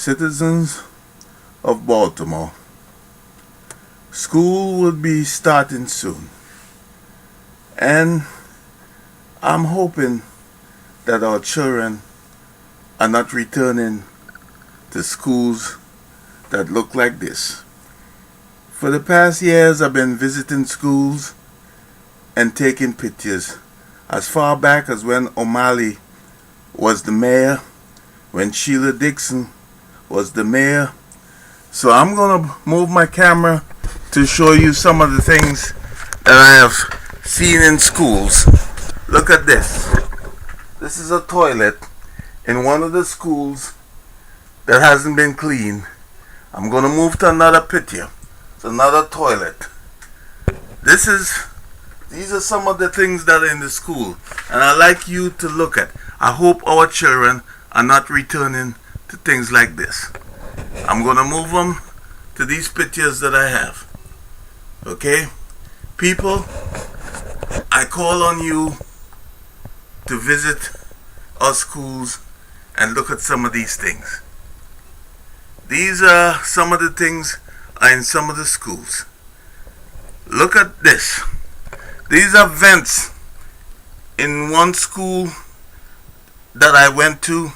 citizens of Baltimore, school will be starting soon, and I'm hoping that our children are not returning to schools that look like this. For the past years, I've been visiting schools and taking pictures as far back as when O'Malley was the mayor, when Sheila Dixon was the mayor. So I'm going to move my camera to show you some of the things that I have seen in schools. Look at this. This is a toilet in one of the schools that hasn't been cleaned. I'm going to move to another picture. It's another toilet. These are some of the things that are in the school, and I'd like you to look at. I hope our children are not returning to things like this. I'm going to move them to these pictures that I have. Okay? People, I call on you to visit our schools and look at some of these things. These are some of the things in some of the schools. Look at this. These are vents in one school that I went to.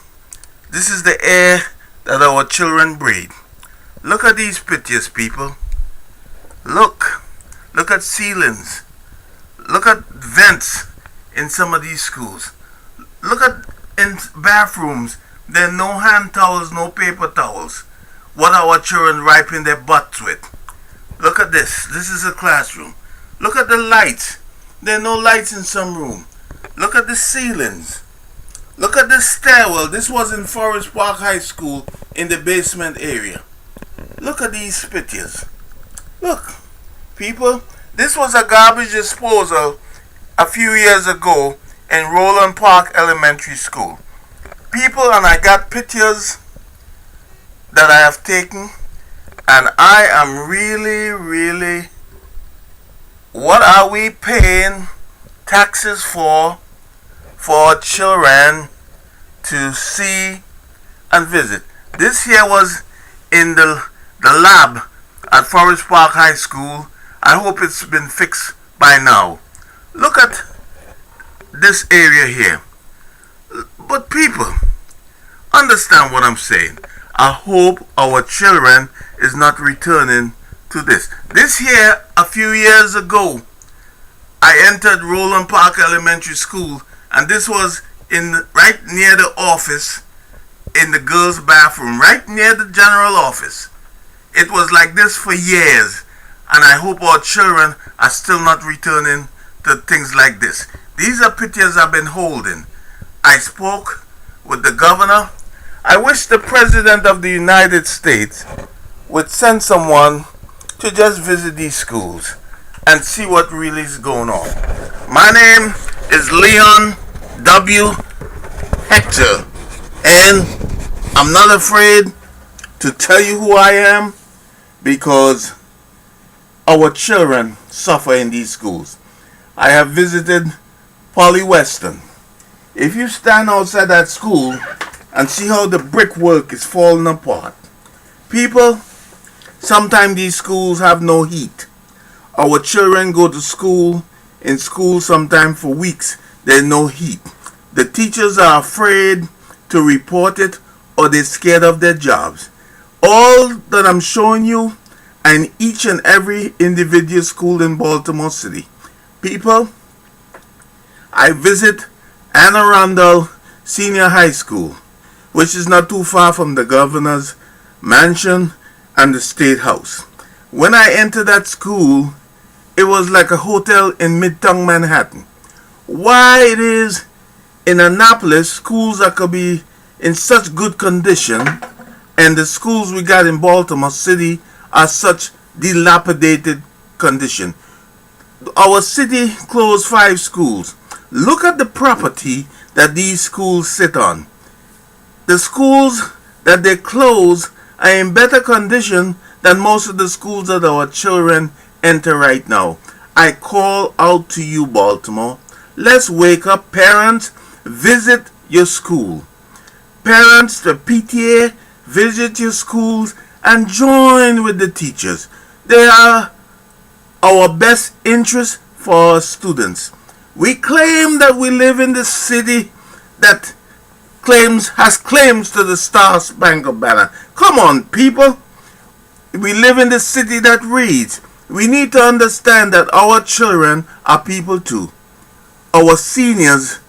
This is the air that our children breathe. Look at these pictures, people. Look at ceilings. Look at vents in some of these schools. Look at in bathrooms. There are no hand towels, no paper towels. What are our children wiping their butts with? Look at this. This is a classroom. Look at the lights. There are no lights in some room. Look at the ceilings. Look at the stairwell. This was in Forest Park High School in the basement area. Look at these pictures. Look, people, this was a garbage disposal a few years ago in Roland Park Elementary School. People, and I got pictures that I have taken, and I am really, what are we paying taxes for children to see and visit? This here was in the lab at Forest Park High School. I hope it's been fixed by now. Look at this area here. But people, understand what I'm saying. I hope our children is not returning to this. This here, a few years ago, I entered Roland Park Elementary School, and this was right near the office, in the girls' bathroom, right near the general office. It was like this for years, and I hope our children are still not returning to things like this. These are pictures I've been holding. I spoke with the governor. I wish the President of the United States would send someone to just visit these schools and see what really is going on. My name is Leon W. Hector, and I'm not afraid to tell you who I am, because our children suffer in these schools. I have visited Poly Western. If you stand outside that school and see how the brickwork is falling apart. People, sometimes these schools have no heat. Our children go to school, in school sometimes for weeks, there's no heat. The teachers are afraid to report it, or they're scared of their jobs. All that I'm showing you, and each and every individual school in Baltimore City. People, I visit Anne Arundel Senior High School, which is not too far from the governor's mansion and the state house. When I entered that school, it was like a hotel in Midtown Manhattan. Why it is in Annapolis, schools that could be in such good condition, and the schools we got in Baltimore City are such dilapidated condition. Our city closed 5 schools. Look at the property that these schools sit on. The schools that they close are in better condition than most of the schools that our children enter right now. I call out to you, Baltimore. Let's wake up. Parents, visit your school. Parents, the PTA, visit your schools, and join with the teachers. They are our best interest for our students. We claim that we live in the city that has claims to the Star Spangled Banner. Come on, people. We live in the city that reads. We need to understand that our children are people too. Our seniors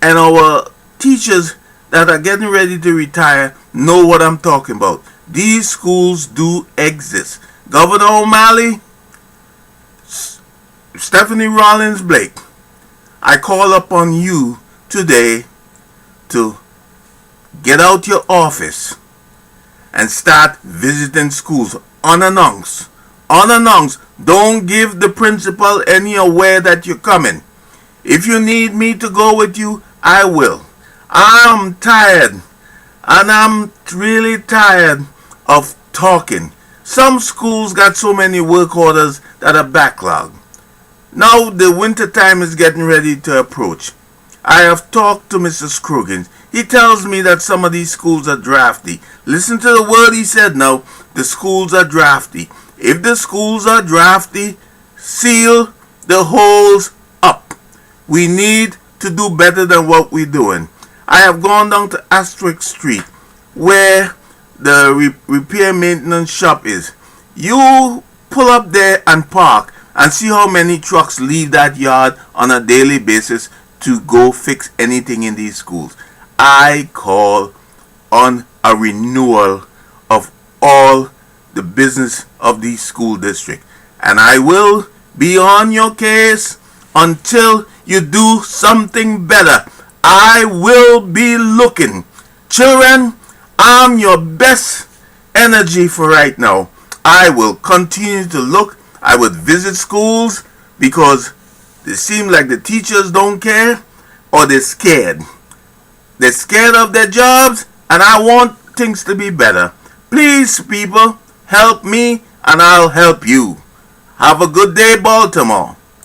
and our teachers that are getting ready to retire know what I'm talking about. These schools do exist. Governor O'Malley, Stephanie Rawlings Blake, I call upon you today to get out your office and start visiting schools unannounced. Unannounced. Don't give the principal any aware that you're coming. If you need me to go with you, I will. I'm tired, and I'm really tired of talking. Some schools got so many work orders that are backlogged. Now the winter time is getting ready to approach. I have talked to Mr. Scroggins. He tells me that some of these schools are drafty. Listen to the word he said now. The schools are drafty. If the schools are drafty, seal the holes up. We need to do better than what we're doing. I have gone down to Asterisk Street where the repair maintenance shop is. You pull up there and park and see how many trucks leave that yard on a daily basis to go fix anything in these schools. I call on a renewal of all the business of these school districts. And I will be on your case until you do something better. I will be looking. Children, I'm your best energy for right now. I will continue to look. I would visit schools because it seems like the teachers don't care or they're scared. They're scared of their jobs, and I want things to be better. Please, people, help me and I'll help you. Have a good day, Baltimore.